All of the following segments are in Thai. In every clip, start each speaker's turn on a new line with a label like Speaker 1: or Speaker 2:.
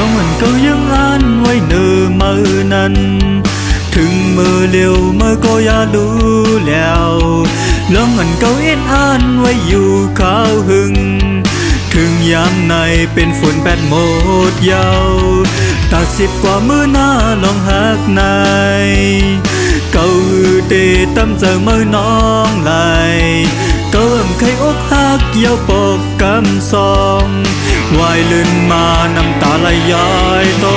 Speaker 1: องมันก็ยังอ่านไว้เนอเมื่อนั้นถึงมือเร็วเมื่อก็อย่ารู้แล้วลองมันก็เอ็นอ่านไว้อยู่ข้าวหึงถึงยามในเป็นฝนแปดโมดยาวตา10 กว่ามือหน้าลองหักนายเก่าเตตั้มเจอมือน้องไหลเก่าเคยอกหักเยาวปกกำซองวายลื่นมาน้ำตาไหลย้อยต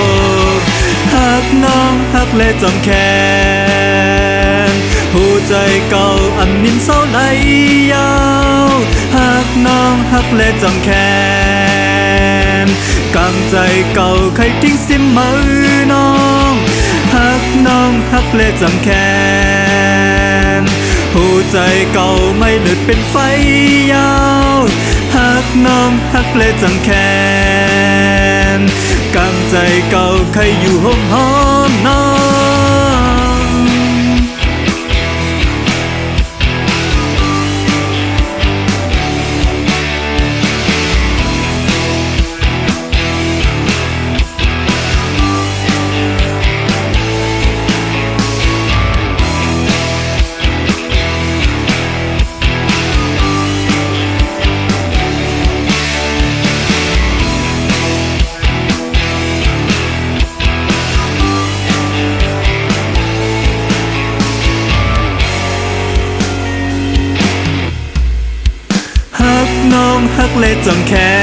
Speaker 1: กหักน้องหักและจำแค้นหัวใจเก่าอันนิ่มเศร้าไหลยาวหักน้องหักและจำแค้นกำใจเก่าใครทิ้งสิมมือน้องหักน้องหักและจำแค้นหัวใจเก่าไม่เลือดเป็นไฟยาวหักน้องหักและจำแค้นกำใจเก่าใครอยู่ห้องหอมน้องน้องหักและจำแค้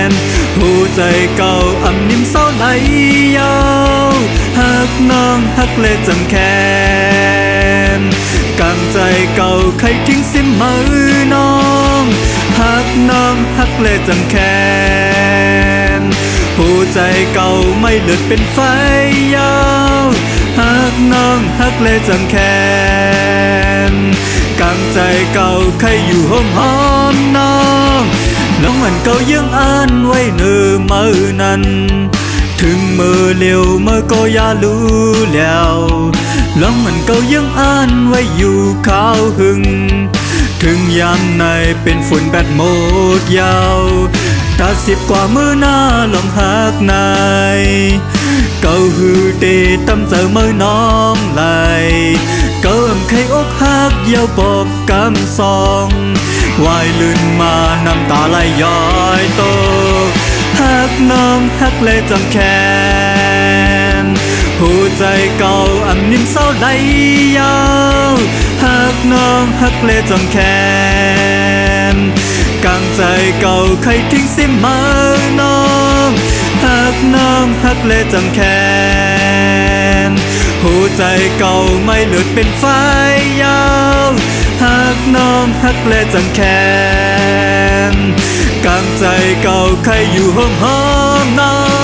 Speaker 1: นหัวใจเก่าอ่ำนิ่มเศร้าไหลยาวหักน้องหักและจำแค้นกำใจเก่าใครทิ้งสิมือน้องหักน้องหักและจำแค้นหัวใจเก่าไม่เลือดเป็นไฟยาวหักน้องหักและจำแค้นกำใจเก่าใครอยู่ห้องหอมน้องน้องมันเก่ายังอ่านไว้เนอเมื่อนั้นถึงมือเร็วเมื่อก็อย่ารู้แล้วน้องมันเก่ายังอ่านไว้อยู่ข้าวหึงถึงยามในเป็นฝนแบดโมดยาวตา10 กว่ามือหน้าลองหักนายเก่าหือเตตั้มเจอมือน้องไหลเก่าเคยอกหักเยาวปกกำซองวายลื่นมาน้ำตาไหลย้อยตกหักน้องหักและจำแค้นหัวใจเก่าอันนิ่มเศร้าไหลยาวหักน้องหักและจำแค้นกำใจเก่าใครทิ้งสิมาน้องหักน้องหักและจำแค้นหัวใจเก่าไม่เลือดเป็นไฟยาวหักน้องหักและจำแค้นกำใจเก่าใครอยู่ห้องหอมน้อง